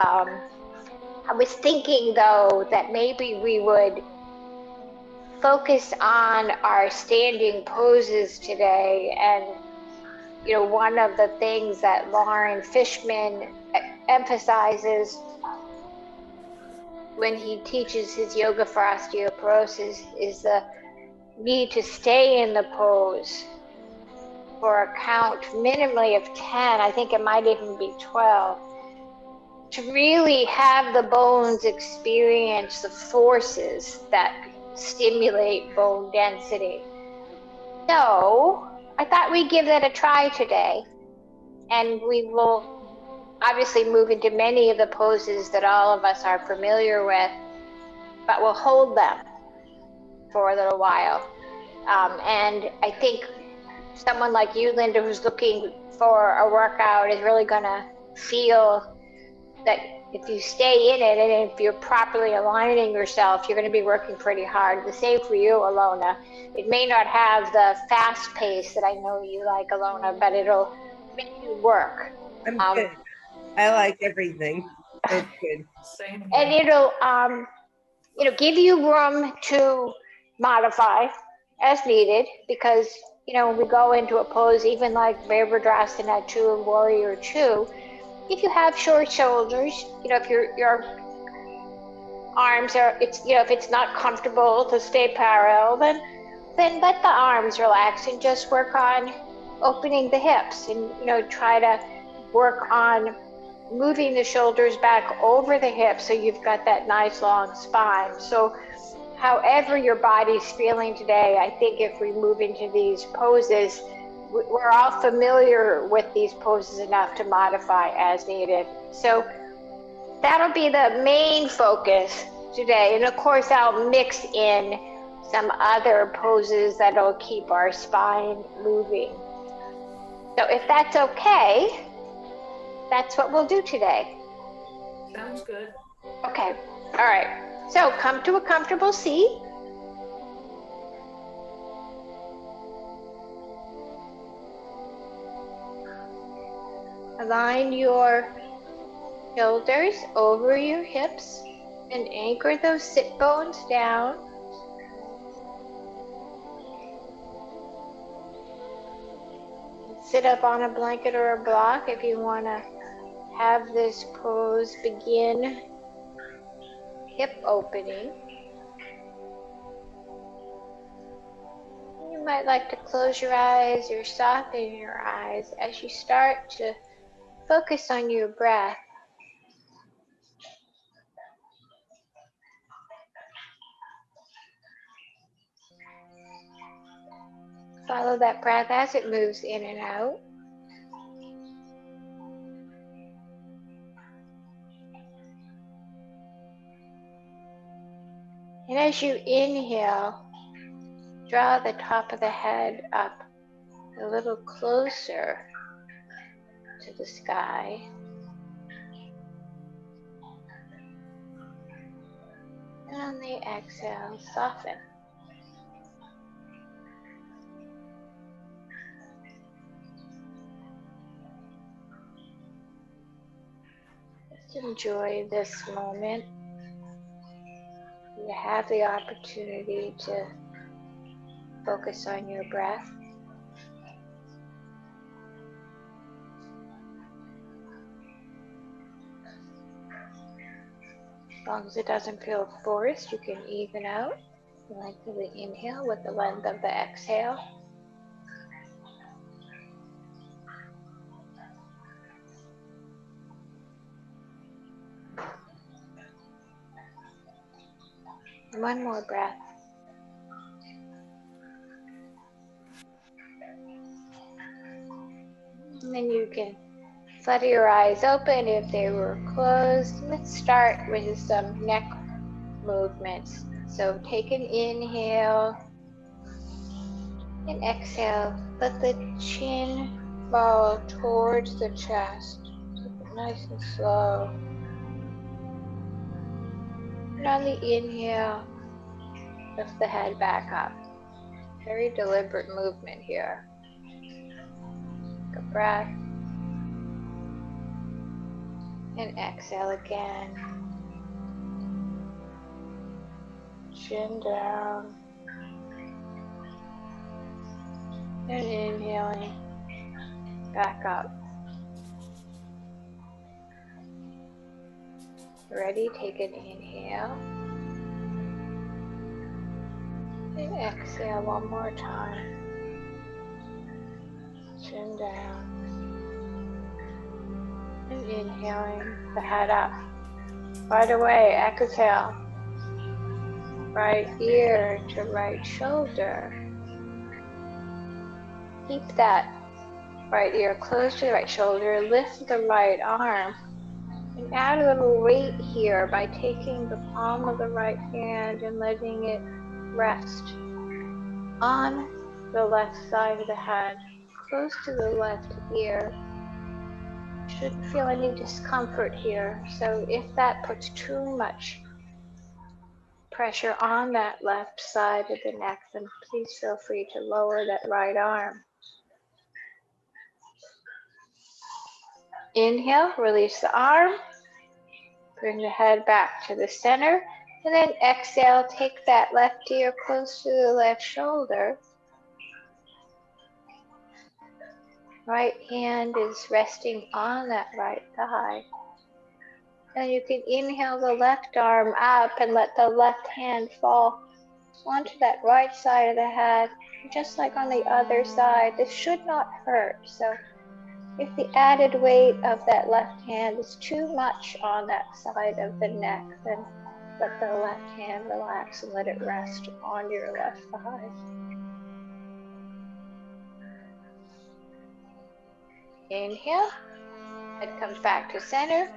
I was thinking though that maybe we would focus on our standing poses today. And, one of the things that Lauren Fishman emphasizes when he teaches his yoga for osteoporosis is the need to stay in the pose for a count minimally of 10. I think it might even be 12, to really have the bones experience the forces that stimulate bone density. So I thought we'd give that a try today, and we will obviously move into many of the poses that all of us are familiar with, but we'll hold them for a little while. And I think someone like you, Linda, who's looking for a workout is really gonna feel that if you stay in it and if you're properly aligning yourself, you're going to be working pretty hard. The same for you, Alona. It may not have the fast pace that I know you like, Alona, but it'll make you work. I'm good. I like everything. So it's good. Same And here. it'll give you room to modify as needed, because when we go into a pose, even like Virabhadrasana 2 and Warrior 2, if you have short shoulders, if your arms are, if it's not comfortable to stay parallel, then let the arms relax and just work on opening the hips, and try to work on moving the shoulders back over the hips so you've got that nice long spine. So however your body's feeling today, I think if we move into these poses, we're all familiar with these poses enough to modify as needed. So that'll be the main focus today. And of course, I'll mix in some other poses that'll keep our spine moving. So if that's okay, that's what we'll do today. Sounds good. Okay, all right. So come to a comfortable seat. Align your shoulders over your hips and anchor those sit bones down. Sit up on a blanket or a block if you want to have this pose begin hip opening. You might like to close your eyes or soften your eyes as you start to focus on your breath. Follow that breath as it moves in and out. And as you inhale, draw the top of the head up a little closer to the sky. And on the exhale, soften. Just enjoy this moment. You have the opportunity to focus on your breath. As long as it doesn't feel forced, you can even out the length of the inhale with the length of the exhale. One more breath. And then you can flutter your eyes open if they were closed. Let's start with some neck movements. So take an inhale and exhale. Let the chin fall towards the chest. Take it nice and slow. And on the inhale, lift the head back up. Very deliberate movement here. Take a breath. And exhale again. Chin down. And inhaling. Back up. Ready? Take an inhale. And exhale one more time. Chin down. And inhaling the head up. Right away, exhale. Right ear to right shoulder. Keep that right ear close to the right shoulder. Lift the right arm. And add a little weight here by taking the palm of the right hand and letting it rest on the left side of the head, close to the left ear. Shouldn't feel any discomfort here. So if that puts too much pressure on that left side of the neck, then please feel free to lower that right arm. Inhale, release the arm. Bring the head back to the center. And then exhale, take that left ear close to the left shoulder. Right hand is resting on that right thigh. And you can inhale the left arm up and let the left hand fall onto that right side of the head, just like on the other side. This should not hurt. So if the added weight of that left hand is too much on that side of the neck, then let the left hand relax and let it rest on your left thigh. Inhale, head comes back to center.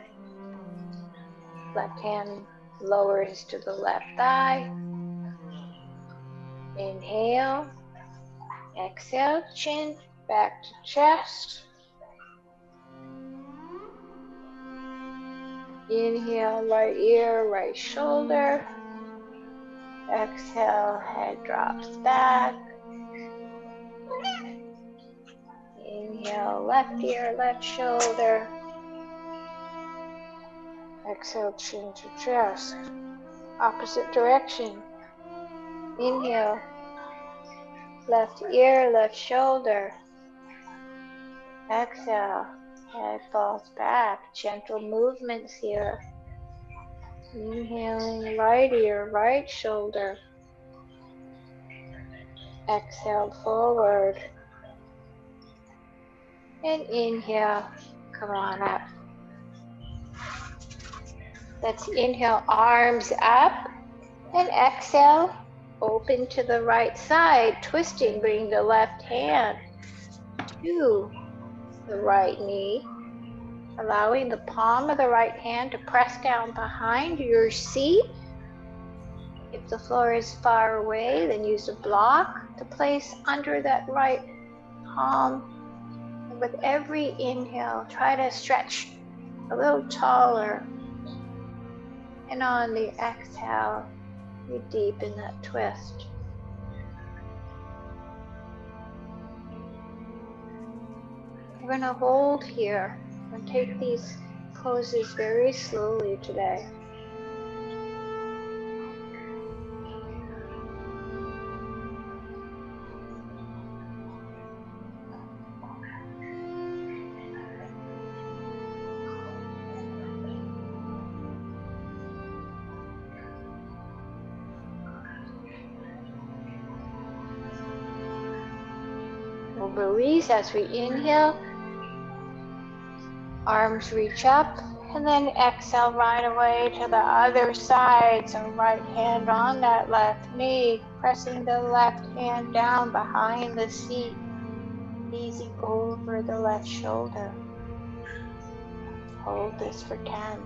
Left hand lowers to the left thigh. Inhale, exhale, chin back to chest. Inhale, right ear, right shoulder. Exhale, head drops back. Inhale, left ear, left shoulder. Exhale, chin to chest. Opposite direction. Inhale, left ear, left shoulder. Exhale, head falls back. Gentle movements here. Inhaling, right ear, right shoulder. Exhale, forward. And inhale, come on up. Let's inhale, arms up. And exhale, open to the right side, twisting, bring the left hand to the right knee, allowing the palm of the right hand to press down behind your seat. If the floor is far away, then use a block to place under that right palm. And with every inhale, try to stretch a little taller. And on the exhale, you deepen that twist. We're going to hold here and take these poses very slowly today. We'll release as we inhale. Arms reach up, and then exhale right away to the other side. So right hand on that left knee, pressing the left hand down behind the seat, easing over the left shoulder. Hold this for 10.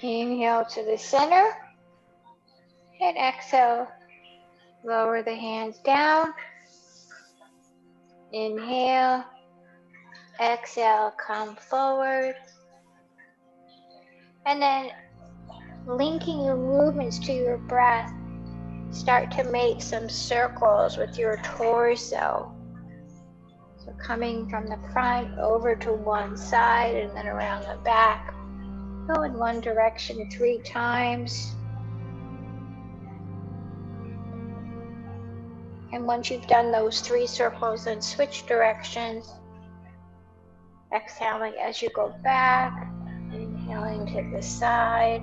Inhale to the center and exhale. Lower the hands down. Inhale, exhale, come forward. And then linking your movements to your breath, start to make some circles with your torso. So coming from the front over to one side and then around the back. Go in one direction 3 times. And once you've done those 3 circles, then switch directions. Exhaling as you go back, inhaling to the side.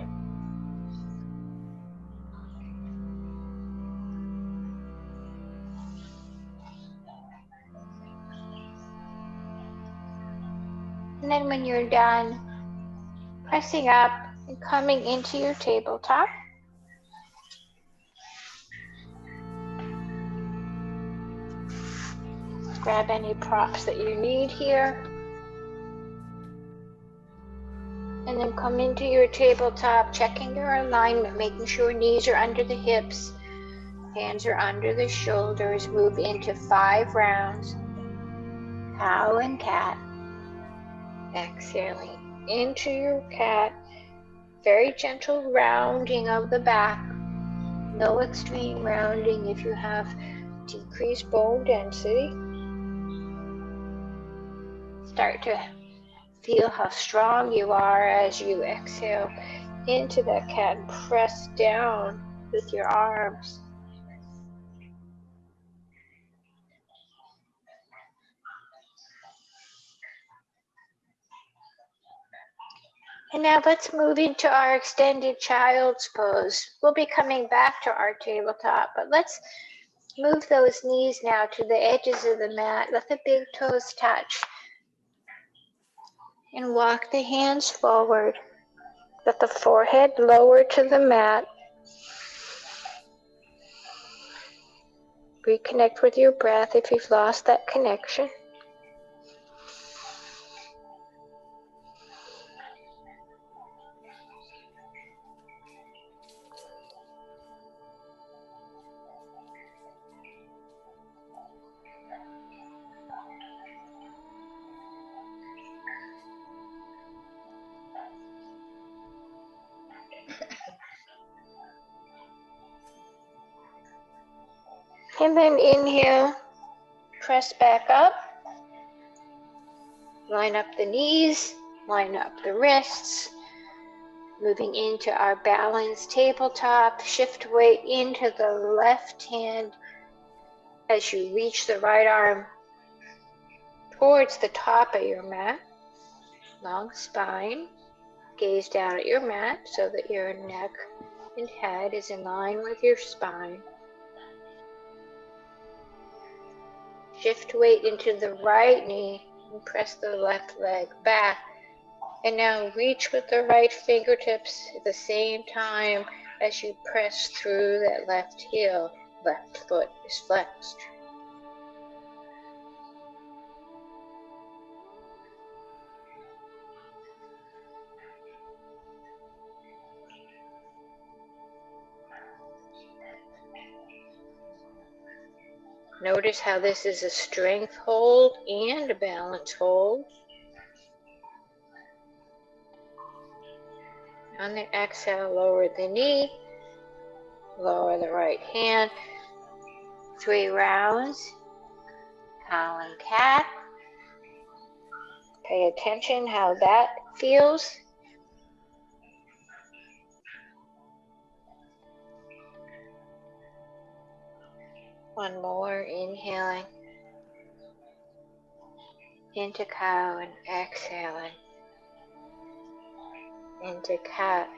And then when you're done, pressing up and coming into your tabletop. Grab any props that you need here. And then come into your tabletop, checking your alignment, making sure knees are under the hips, hands are under the shoulders. Move into 5 rounds. Cow and cat. Exhaling into your cat. Very gentle rounding of the back. No extreme rounding if you have decreased bone density. Start to feel how strong you are as you exhale into that cat and press down with your arms. And now let's move into our extended child's pose. We'll be coming back to our tabletop, but let's move those knees now to the edges of the mat. Let the big toes touch. And walk the hands forward. Let the forehead lower to the mat. Reconnect with your breath if you've lost that connection. And then inhale, press back up, line up the knees, line up the wrists, moving into our balanced tabletop, shift weight into the left hand as you reach the right arm towards the top of your mat, long spine, gaze down at your mat so that your neck and head is in line with your spine. Shift weight into the right knee and press the left leg back. And now reach with the right fingertips at the same time as you press through that left heel. Left foot is flexed. Notice how this is a strength hold and a balance hold. On the exhale, lower the knee, lower the right hand. 3 rounds. Cow and cat. Pay attention how that feels. One more, inhaling into cow and exhaling into cat.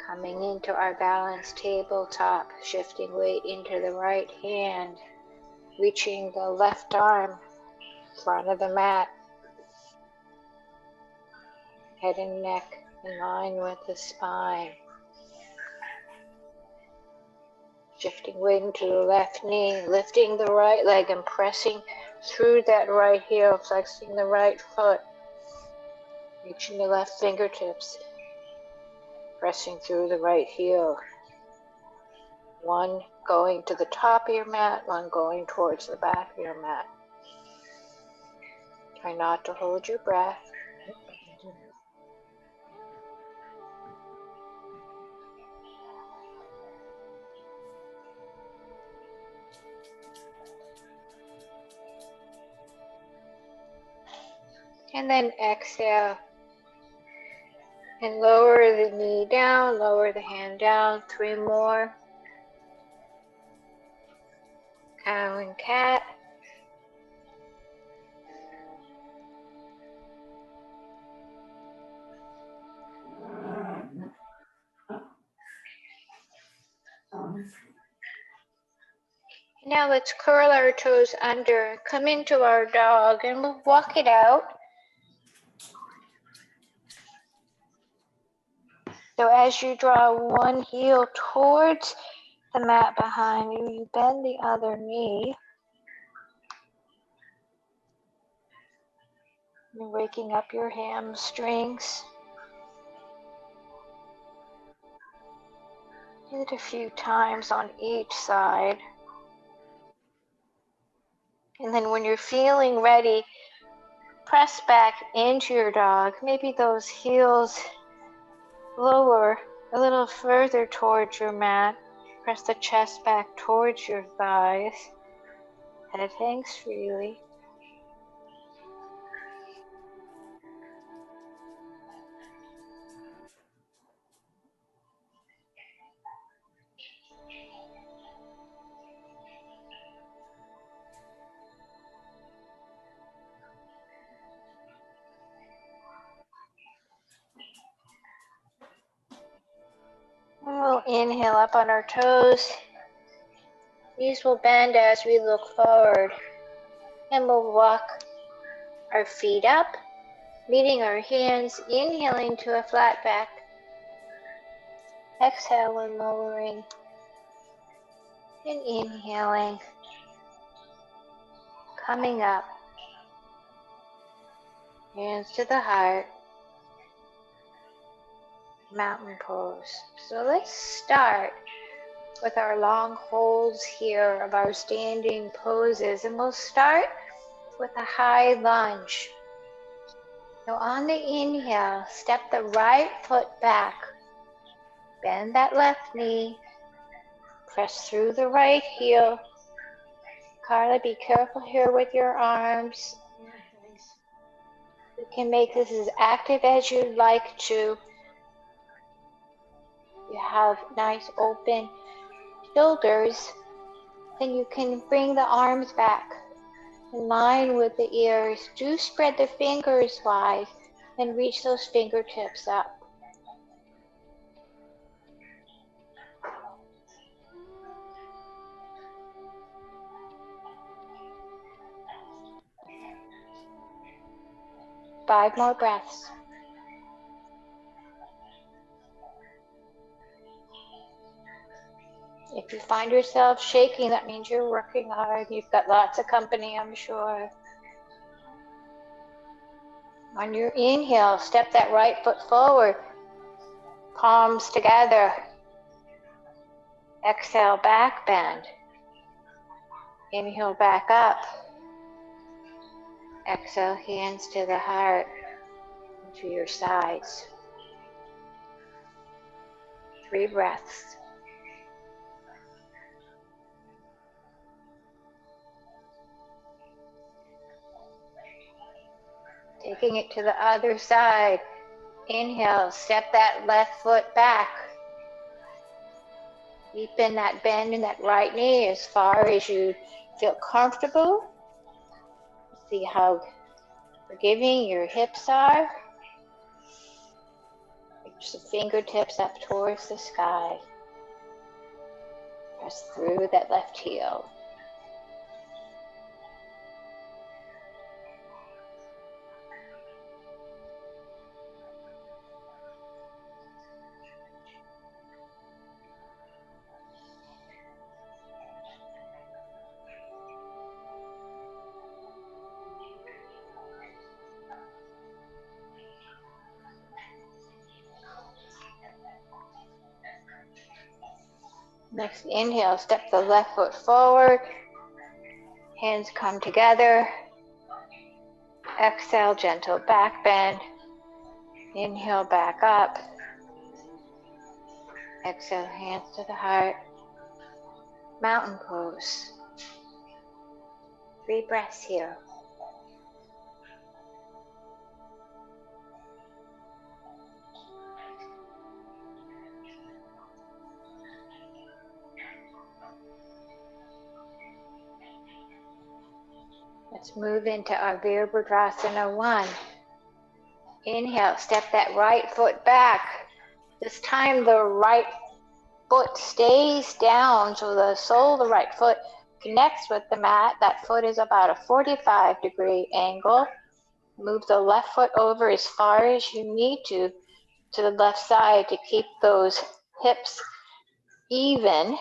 Coming into our balanced tabletop, shifting weight into the right hand, reaching the left arm, front of the mat, head and neck in line with the spine. Shifting weight into the left knee, lifting the right leg and pressing through that right heel, flexing the right foot, reaching the left fingertips. Pressing through the right heel. One going to the top of your mat, one going towards the back of your mat. Try not to hold your breath. And then exhale. And lower the knee down, lower the hand down. 3 more. Cow and cat. Now let's curl our toes under, come into our dog, and we'll walk it out. So as you draw one heel towards the mat behind you, you bend the other knee. You're waking up your hamstrings. Do it a few times on each side. And then when you're feeling ready, press back into your dog. Maybe those heels lower a little further towards your mat. Press the chest back towards your thighs. Head hangs freely. And we'll inhale up on our toes. Knees will bend as we look forward. And we'll walk our feet up, meeting our hands, inhaling to a flat back. Exhale when lowering. And inhaling. Coming up. Hands to the heart. Mountain pose. So let's start with our long holds here of our standing poses, and we'll start with a high lunge. So on the inhale, step the right foot back, bend that left knee, press through the right heel. Carla, be careful here with your arms. You can make this as active as you'd like to. You have nice open shoulders, then you can bring the arms back in line with the ears. Do spread the fingers wide and reach those fingertips up. Five more breaths. If you find yourself shaking, that means you're working hard. You've got lots of company, I'm sure. On your inhale, step that right foot forward, palms together. Exhale, back bend. Inhale, back up. Exhale, hands to the heart, and to your sides. 3 breaths. Taking it to the other side. Inhale, step that left foot back. Deepen that bend in that right knee as far as you feel comfortable. See how forgiving your hips are. Reach the fingertips up towards the sky. Press through that left heel. Next inhale, step the left foot forward. Hands come together. Exhale, gentle back bend. Inhale, back up. Exhale, hands to the heart. Mountain pose. 3 breaths here. Let's move into our Virabhadrasana 1. Inhale, step that right foot back. This time the right foot stays down, so the sole of the right foot connects with the mat. That foot is about a 45-degree angle. Move the left foot over as far as you need to the left side to keep those hips even,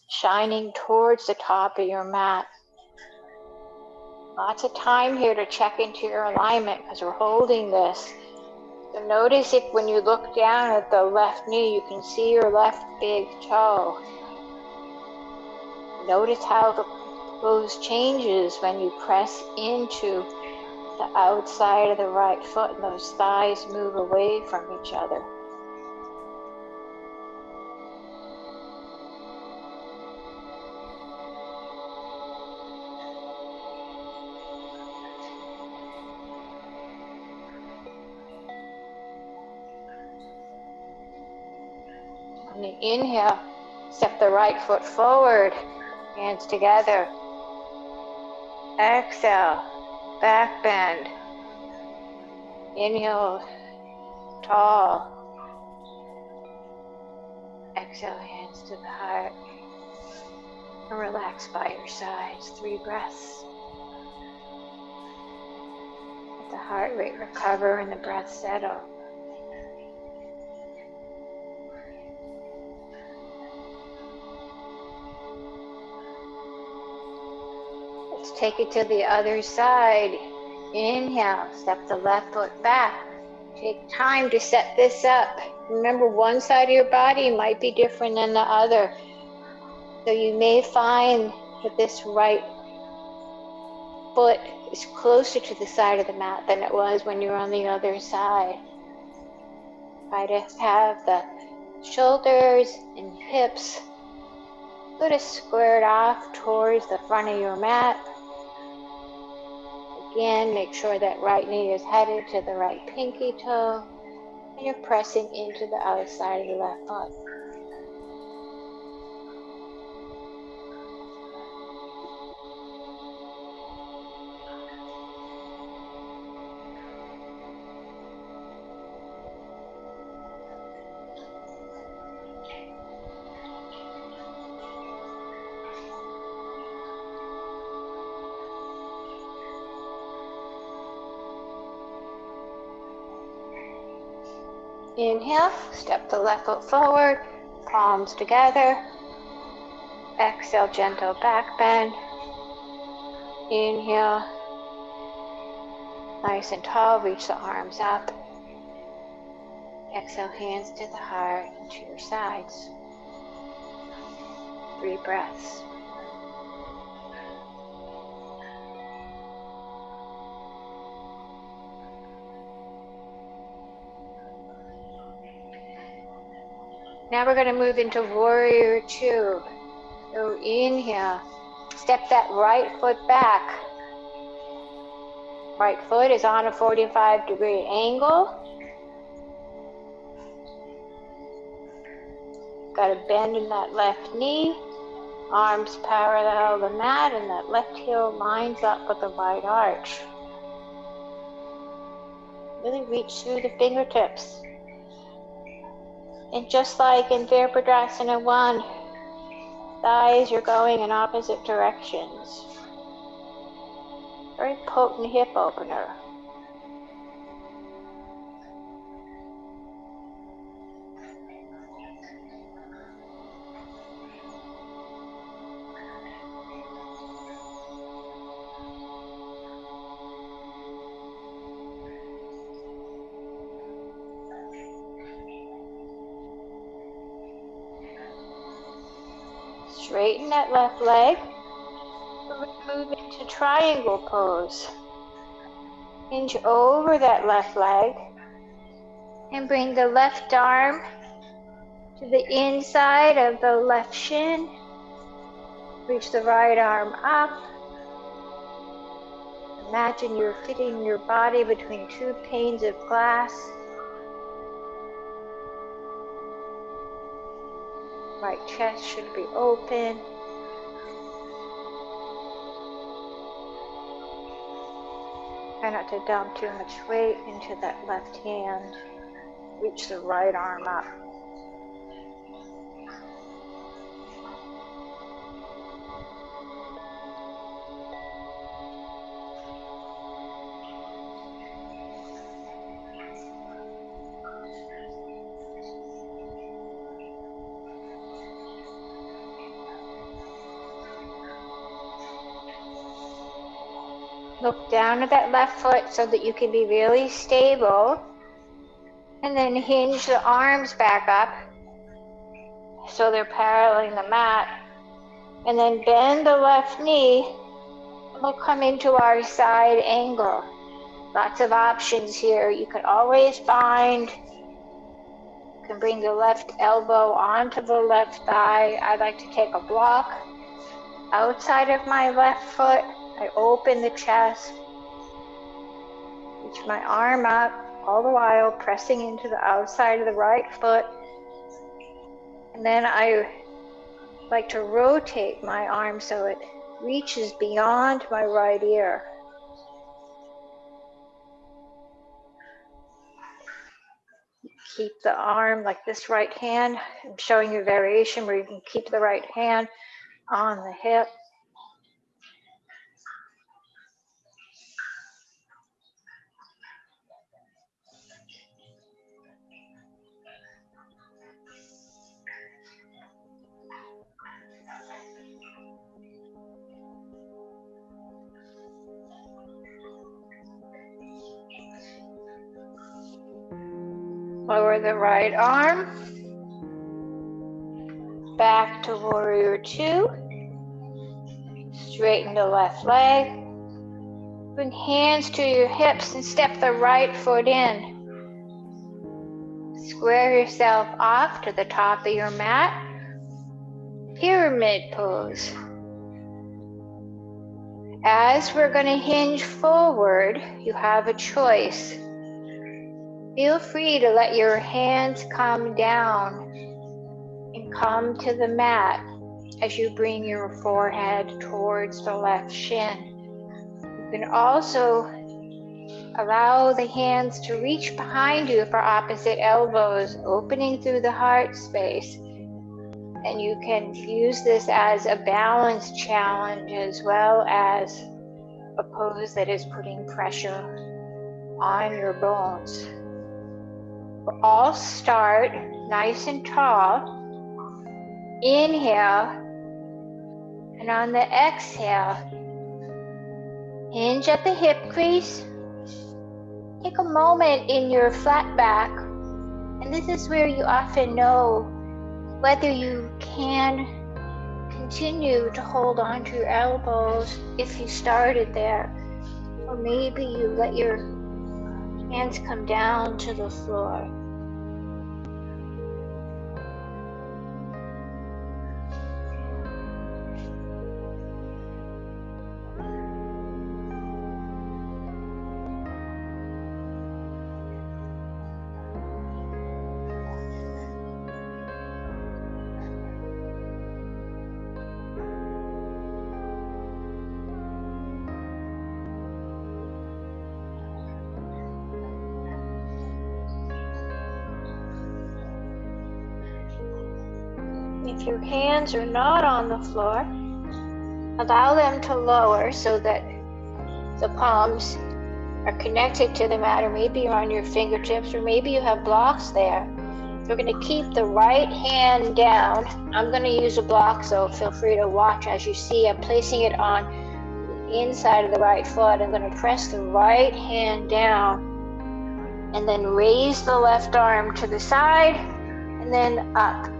shining towards the top of your mat. Lots of time here to check into your alignment because we're holding this. So notice if when you look down at the left knee, you can see your left big toe. Notice how the pose changes when you press into the outside of the right foot and those thighs move away from each other. On the inhale, step the right foot forward, hands together. Exhale, back bend. Inhale, tall. Exhale, hands to the heart. And relax by your sides. 3 breaths. Let the heart rate recover and the breath settle. Let's take it to the other side. Inhale, step the left foot back. Take time to set this up. Remember, one side of your body might be different than the other. So you may find that this right foot is closer to the side of the mat than it was when you were on the other side. Try to have the shoulders and hips sort of squared off towards the front of your mat. Again, make sure that right knee is headed to the right pinky toe, and you're pressing into the outside of the left foot. Inhale, step the left foot forward, palms together. Exhale, gentle back bend. Inhale, nice and tall, reach the arms up. Exhale, hands to the heart and to your sides. 3 breaths. Now we're going to move into Warrior 2. So inhale, step that right foot back. Right foot is on a 45-degree angle. Got a bend in that left knee. Arms parallel the mat, and that left heel lines up with the right arch. Really reach through the fingertips. And just like in Virabhadrasana 1, thighs are going in opposite directions. Very potent hip opener. Straighten that left leg. Move into triangle pose. Hinge over that left leg and bring the left arm to the inside of the left shin. Reach the right arm up. Imagine you're fitting your body between two panes of glass. Right chest should be open. Try not to dump too much weight into that left hand. Reach the right arm up. Look down at that left foot so that you can be really stable. And then hinge the arms back up so they're paralleling the mat. And then bend the left knee. And we'll come into our side angle. Lots of options here. You can always bind. You can bring the left elbow onto the left thigh. I like to take a block outside of my left foot. I open the chest, reach my arm up, all the while pressing into the outside of the right foot. And then I like to rotate my arm so it reaches beyond my right ear. Keep the arm like this right hand. I'm showing you a variation where you can keep the right hand on the hip. Lower the right arm, back to warrior two, straighten the left leg, bring hands to your hips and step the right foot in. Square yourself off to the top of your mat, pyramid pose. As we're going to hinge forward, you have a choice. Feel free to let your hands come down and come to the mat as you bring your forehead towards the left shin. You can also allow the hands to reach behind you for opposite elbows, opening through the heart space. And you can use this as a balance challenge as well as a pose that is putting pressure on your bones. We'll all start nice and tall. Inhale, and on the exhale, hinge at the hip crease. Take a moment in your flat back, and this is where you often know whether you can continue to hold on to your elbows if you started there, or maybe you let your hands come down to the floor. If your hands are not on the floor, allow them to lower so that the palms are connected to the mat, or maybe you're on your fingertips, or maybe you have blocks there. We're going to keep the right hand down. I'm going to use a block, so feel free to watch as you see. I'm placing it on the inside of the right foot. I'm going to press the right hand down and then raise the left arm to the side and then up.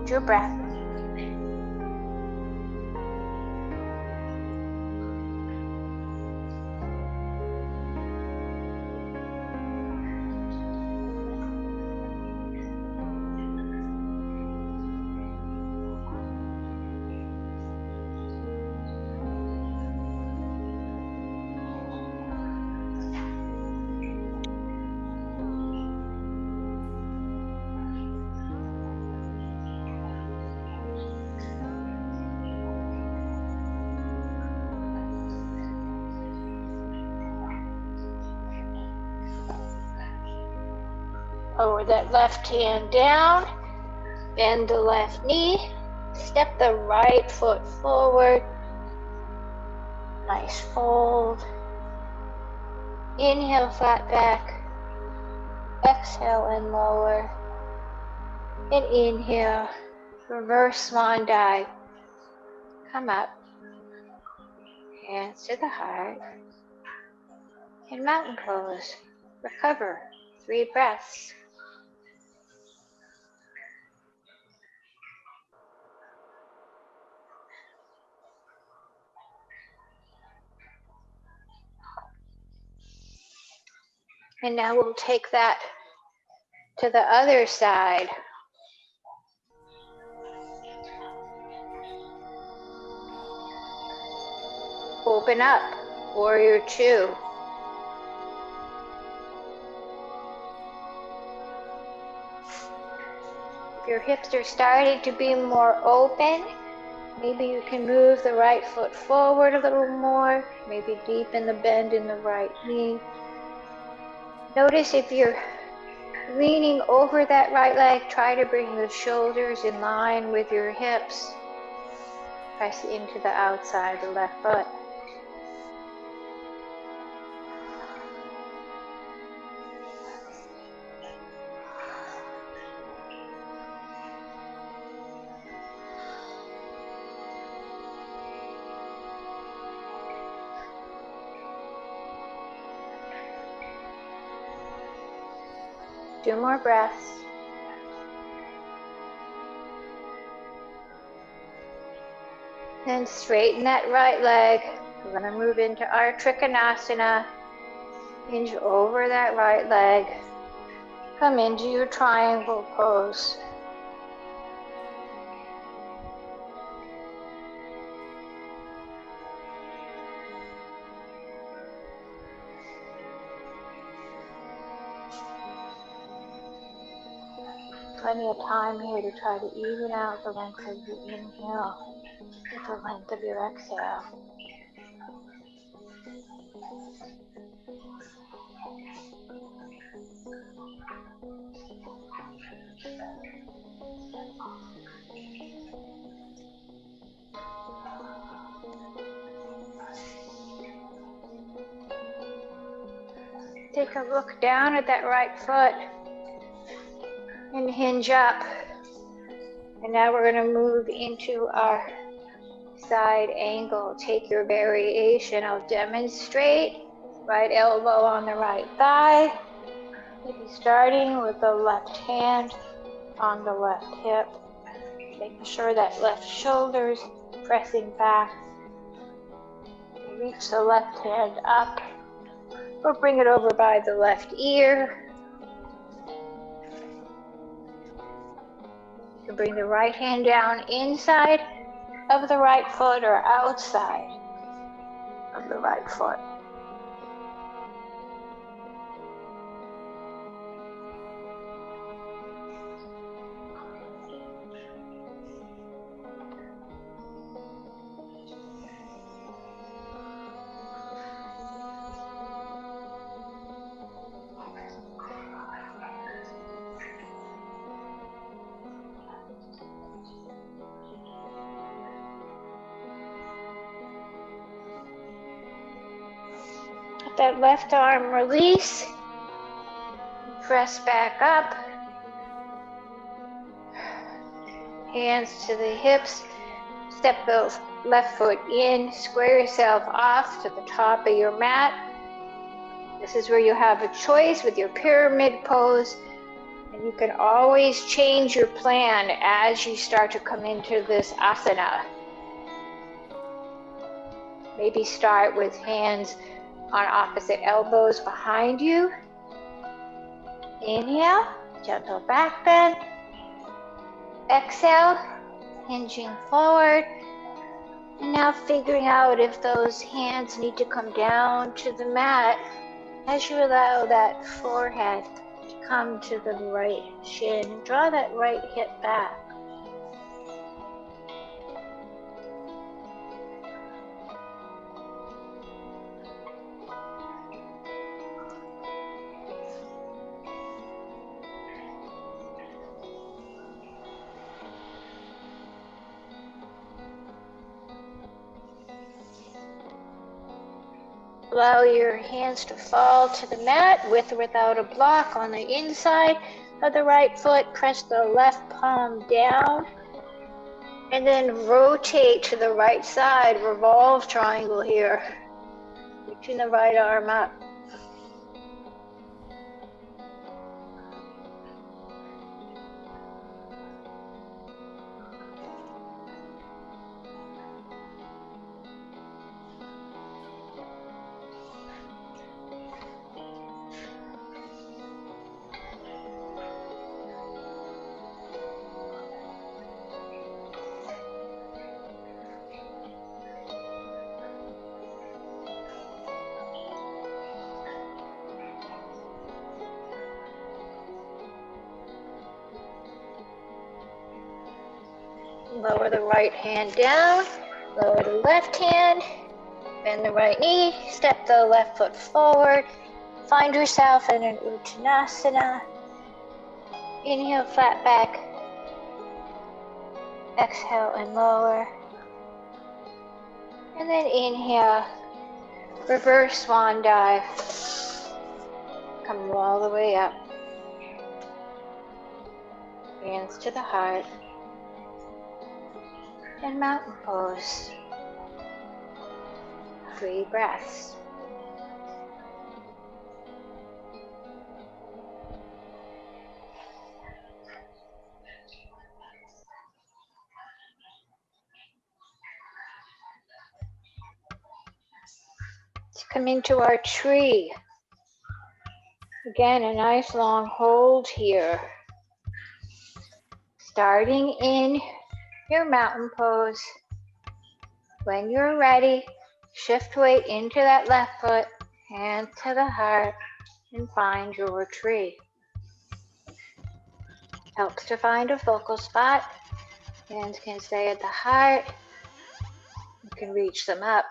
Hold your breath. Lower that left hand down, bend the left knee, step the right foot forward. Nice fold. Inhale, flat back. Exhale and lower. And inhale, reverse swan dive. Come up. Hands to the heart. And mountain pose. Recover. 3 breaths. And now we'll take that to the other side. Open up, warrior 2. If your hips are starting to be more open, maybe you can move the right foot forward a little more, maybe deepen the bend in the right knee. Notice if you're leaning over that right leg, try to bring the shoulders in line with your hips. Press into the outside of the left foot. Two more breaths. And straighten that right leg. We're going to move into our Trikonasana. Hinge over that right leg. Come into your triangle pose. Plenty of time here to try to even out the length of your inhale with the length of your exhale. Take a look down at that right foot and hinge up. And now we're going to move into our side angle. Take your variation. I'll demonstrate. Right elbow on the right thigh. Maybe starting with the left hand on the left hip. Making sure that left shoulder's pressing back. Reach the left hand up or bring it over by the left ear. You can bring the right hand down inside of the right foot or outside of the right foot. That left arm release, press back up, hands to the hips, step the left foot in, square yourself off to the top of your mat. This is where you have a choice with your pyramid pose, And you can always change your plan as you start to come into this asana. Maybe start with hands on opposite elbows behind you. Inhale, gentle back bend. Exhale, hinging forward. And now figuring out if those hands need to come down to the mat as you allow that forehead to come to the right shin. And draw that right hip back. Allow your hands to fall to the mat with or without a block on the inside of the right foot. Press the left palm down and then rotate to the right side. Revolve triangle here. Reaching the right arm up. Lower the right hand down, lower the left hand, bend the right knee, step the left foot forward, find yourself in an Uttanasana. Inhale, flat back, exhale and lower, and then inhale, reverse swan dive, come all the way up, hands to the heart. And mountain pose. 3 breaths. Let's come into our tree. Again, a nice long hold here. Starting in your mountain pose. When you're ready, shift weight into that left foot, hand to the heart, and find your tree. Helps to find a focal spot. Hands can stay at the heart. You can reach them up.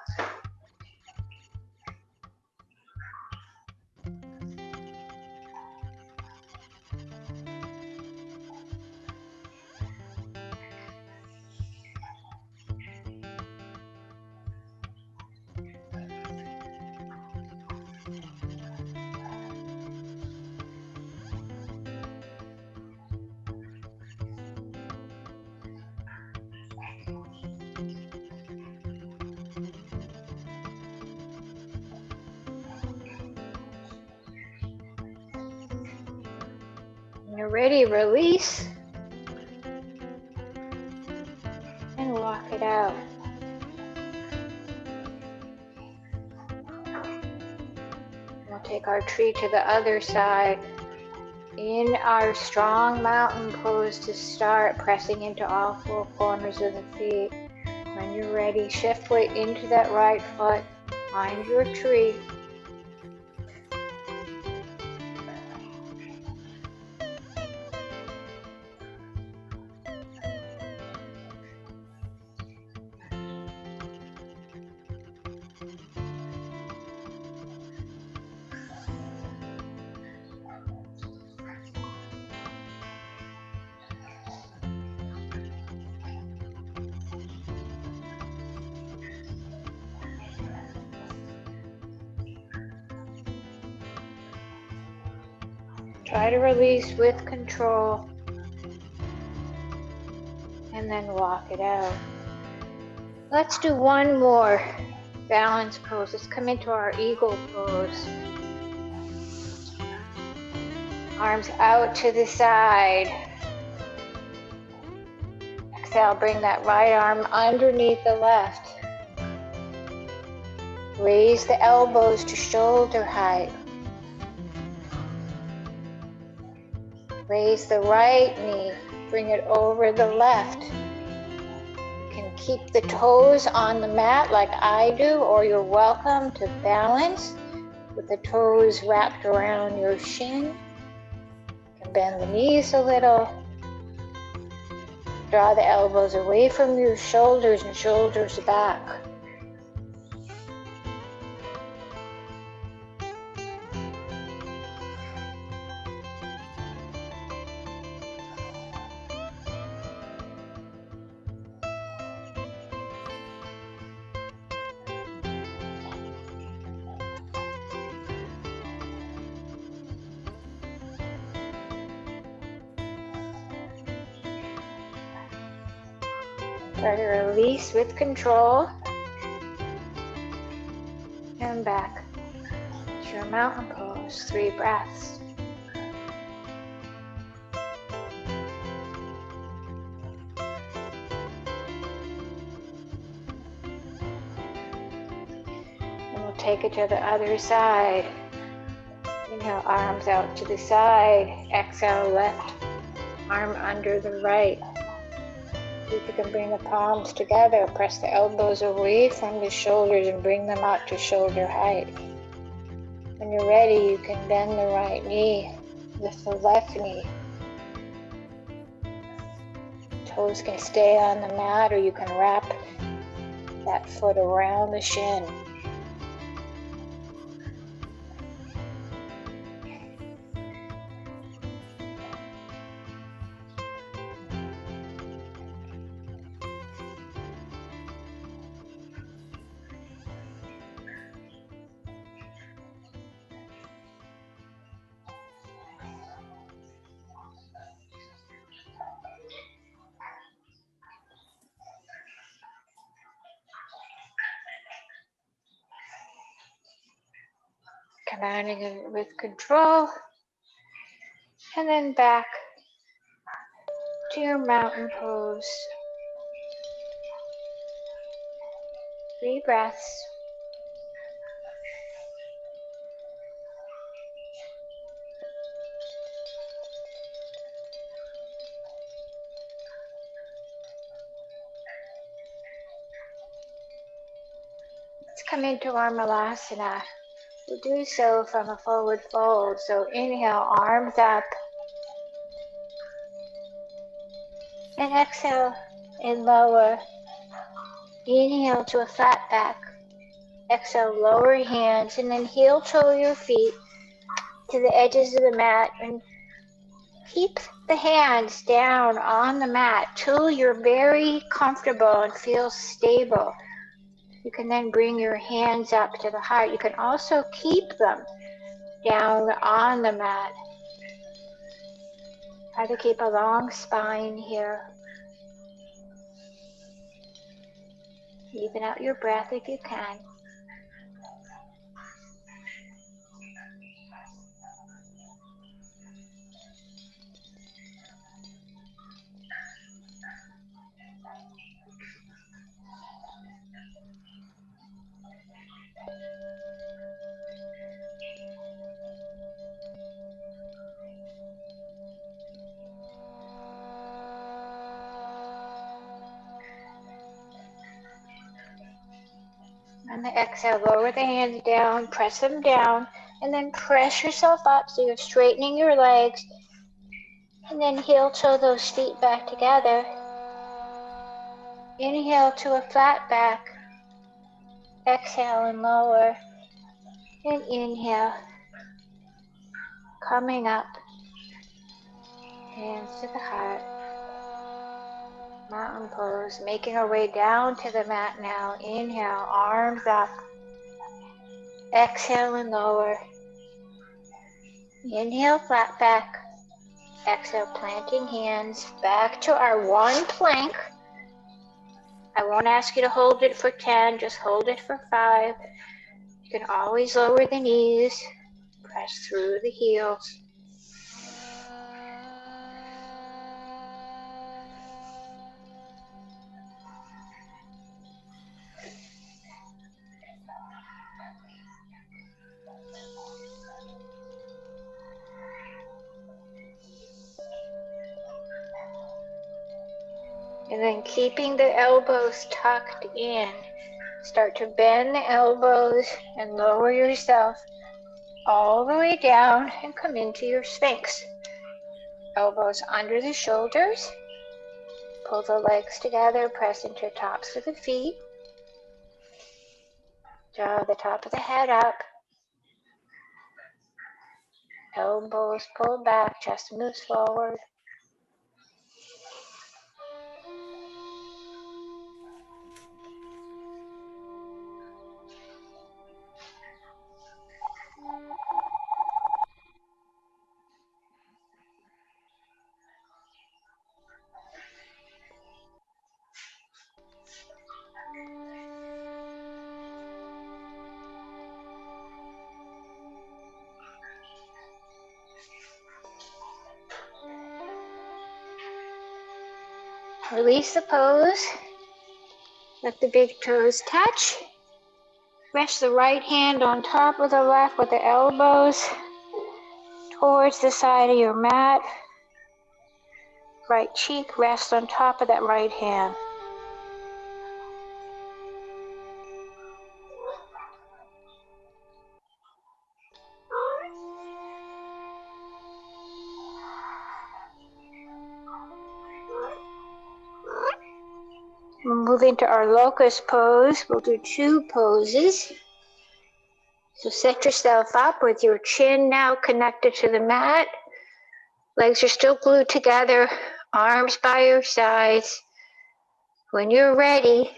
When you're ready, release and walk it out. We'll take our tree to the other side. In our strong mountain pose to start, pressing into all 4 corners of the feet. When you're ready, shift weight into that right foot. Find your tree. Try to release with control and then walk it out. Let's do one more balance pose. Let's come into our eagle pose. Arms out to the side. Exhale, bring that right arm underneath the left. Raise the elbows to shoulder height. Raise the right knee, bring it over the left. You can keep the toes on the mat like I do, or you're welcome to balance with the toes wrapped around your shin. You can bend the knees a little. Draw the elbows away from your shoulders and shoulders back. Try to release with control. And back to your mountain pose, 3 breaths. And we'll take it to the other side. Inhale, arms out to the side. Exhale, left arm under the right. See if you can bring the palms together. Press the elbows away from the shoulders and bring them out to shoulder height. When you're ready, you can bend the right knee, lift the left knee. Toes can stay on the mat, or you can wrap that foot around the shin. Commanding it with control, and then back to your mountain pose. 3 breaths. Let's come into our Malasana. We'll do so from a forward fold. So inhale, arms up. And exhale and lower. Inhale to a flat back. Exhale, lower hands, and then heel toe your feet to the edges of the mat. And keep the hands down on the mat till you're very comfortable and feel stable. You can then bring your hands up to the heart. You can also keep them down on the mat. Try to keep a long spine here. Even out your breath if you can. On the exhale, lower the hands down, press them down, and then press yourself up so you're straightening your legs. And then heel toe those feet back together. Inhale to a flat back. Exhale and lower. And inhale. Coming up. Hands to the heart. Mountain pose. Making our way down to the mat now. Inhale, arms up. Exhale and lower. Inhale, flat back. Exhale, planting hands. Back to our one plank. I won't ask you to hold it for 10, just hold it for 5. You can always lower the knees, press through the heels. And then keeping the elbows tucked in, start to bend the elbows and lower yourself all the way down and come into your Sphinx. Elbows under the shoulders. Pull the legs together, press into the tops of the feet. Draw the top of the head up. Elbows pulled back, chest moves forward. Release the pose. Let the big toes touch. Rest the right hand on top of the left with the elbows towards the side of your mat. Right cheek rests on top of that right hand. We'll move into our locust pose. We'll do 2 poses. So set yourself up with your chin now connected to the mat. Legs are still glued together, arms by your sides. When you're ready,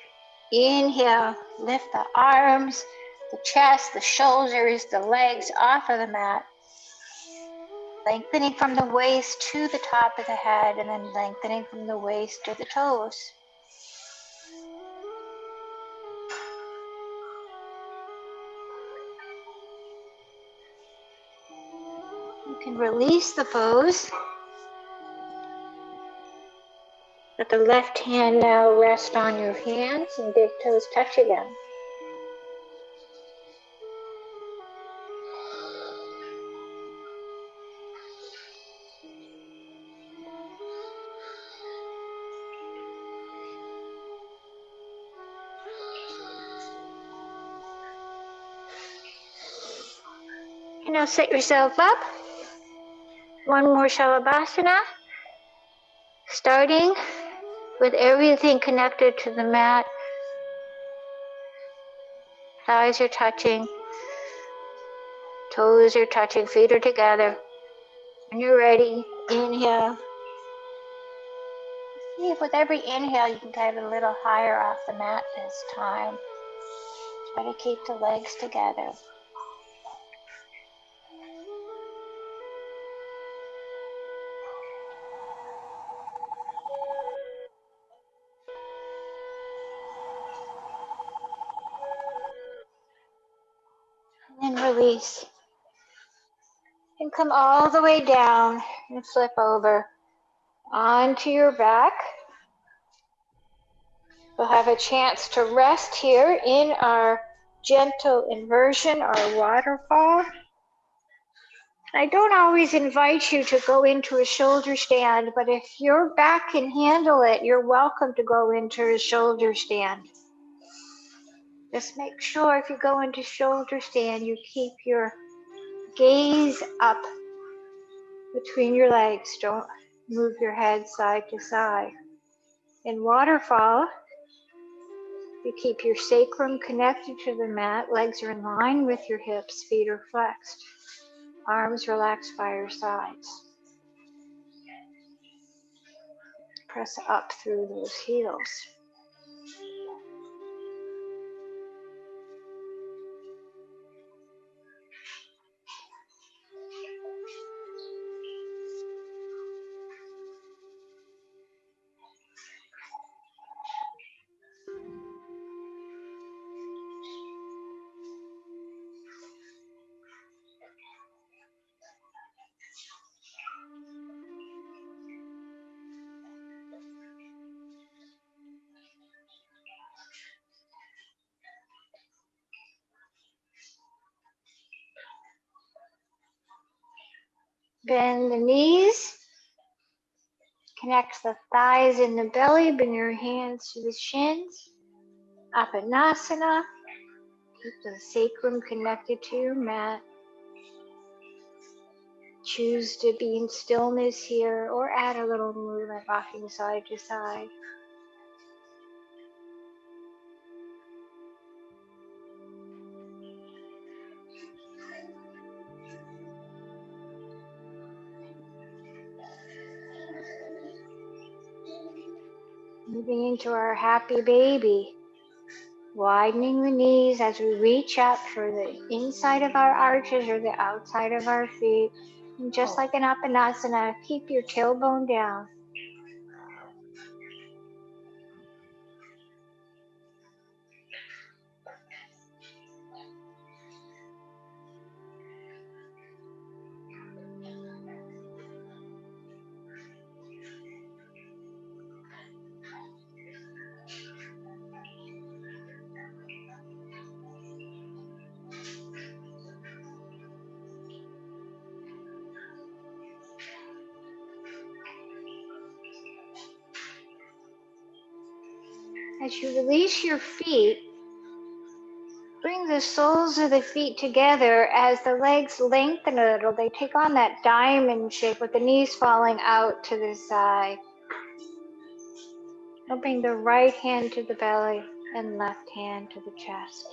inhale, lift the arms, the chest, the shoulders, the legs off of the mat. Lengthening from the waist to the top of the head and then lengthening from the waist to the toes. You can release the pose. Let the left hand now rest on your hands and big toes touch again. And now set yourself up. One more Shalabhasana. Starting with everything connected to the mat. Thighs are touching. Toes are touching. Feet are together. When you're ready, inhale. See if with every inhale you can get a little higher off the mat this time. Try to keep the legs together. And then release. And come all the way down and flip over onto your back. We'll have a chance to rest here in our gentle inversion, our waterfall. I don't always invite you to go into a shoulder stand, but if your back can handle it, you're welcome to go into a shoulder stand. Just make sure if you go into shoulder stand, you keep your gaze up between your legs. Don't move your head side to side. In waterfall, you keep your sacrum connected to the mat. Legs are in line with your hips. Feet are flexed. Arms relaxed by your sides. Press up through those heels. Bend the knees. You connects the thighs and the belly. Bring your hands to the shins. Apanasana. Keep the sacrum connected to your mat. Choose to be in stillness here or add a little movement, rocking side to side. Moving into our happy baby. Widening the knees as we reach up for the inside of our arches or the outside of our feet. And just like an Apanasana, keep your tailbone down. As you release your feet, bring the soles of the feet together as the legs lengthen a little. They take on that diamond shape with the knees falling out to the side. Now bring the right hand to the belly and left hand to the chest.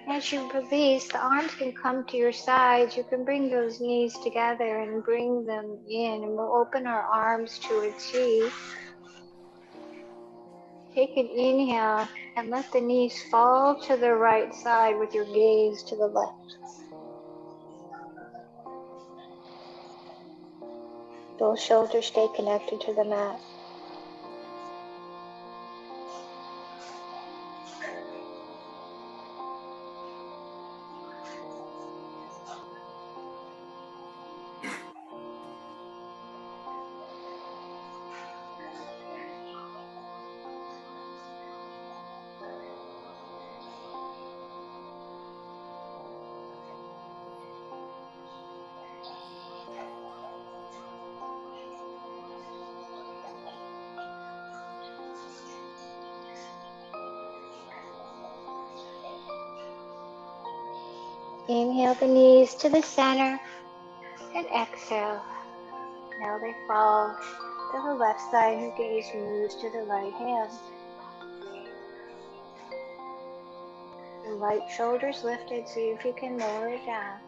As you release, the arms can come to your sides. You can bring those knees together and bring them in, and we'll open our arms to a T. Take an inhale and let the knees fall to the right side with your gaze to the left. Both shoulders stay connected to the mat. Inhale the knees to the center and exhale. Now they fall to the left side. Your gaze moves to the right hand. The right shoulder's lifted. See if you can lower it down.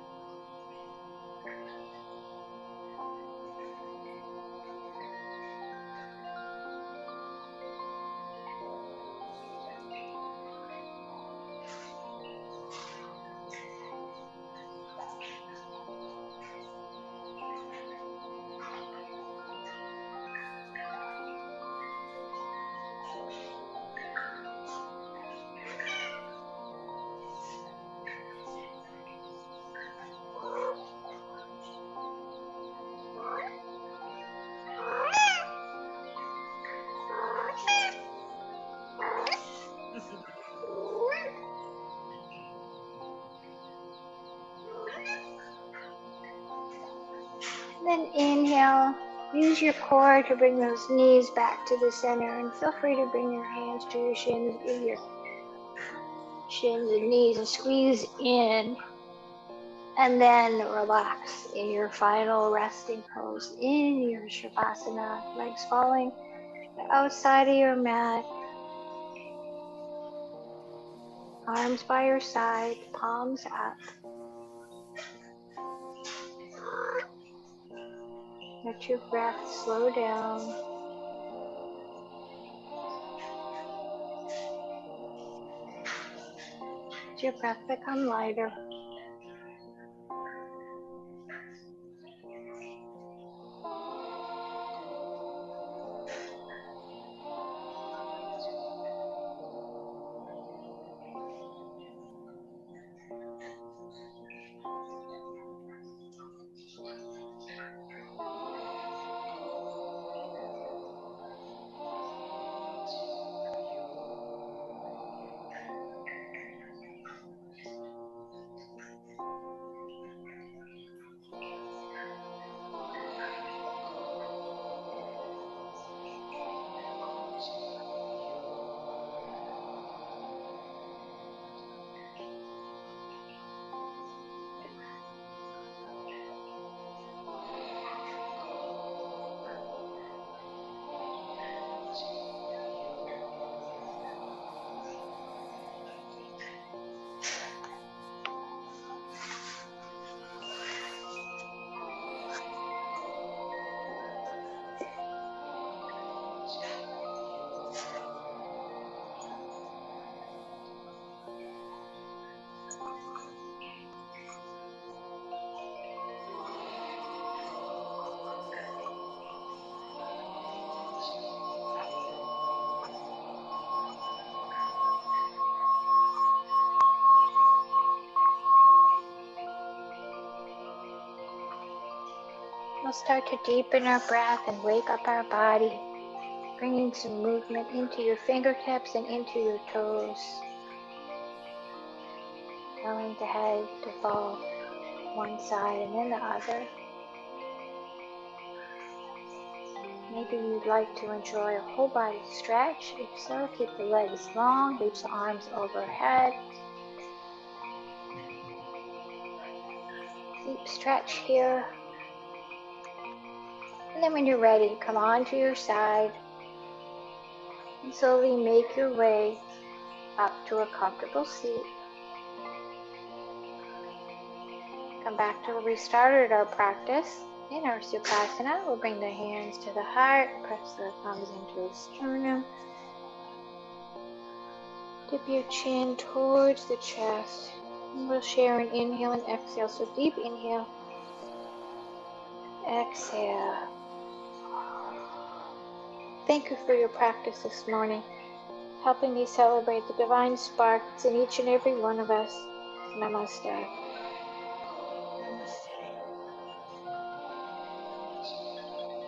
Then inhale, use your core to bring those knees back to the center, and feel free to bring your hands to your shins, and knees, and squeeze in. And then relax in your final resting pose in your Shavasana, legs falling outside of your mat, arms by your side, palms up. Let your breath slow down. Let your breath become lighter. We'll start to deepen our breath and wake up our body, bringing some movement into your fingertips and into your toes, allowing the head to fall one side and then the other. Maybe you'd like to enjoy a whole body stretch. If so, keep the legs long, reach the arms overhead. Deep stretch here. And then when you're ready, come onto your side and slowly make your way up to a comfortable seat. Come back to where we started our practice. In our Sukhasana, we'll bring the hands to the heart, press the thumbs into the sternum. Dip your chin towards the chest. And we'll share an inhale and exhale. So deep inhale, exhale. Thank you for your practice this morning, helping me celebrate the divine spark that's in each and every one of us. Namaste.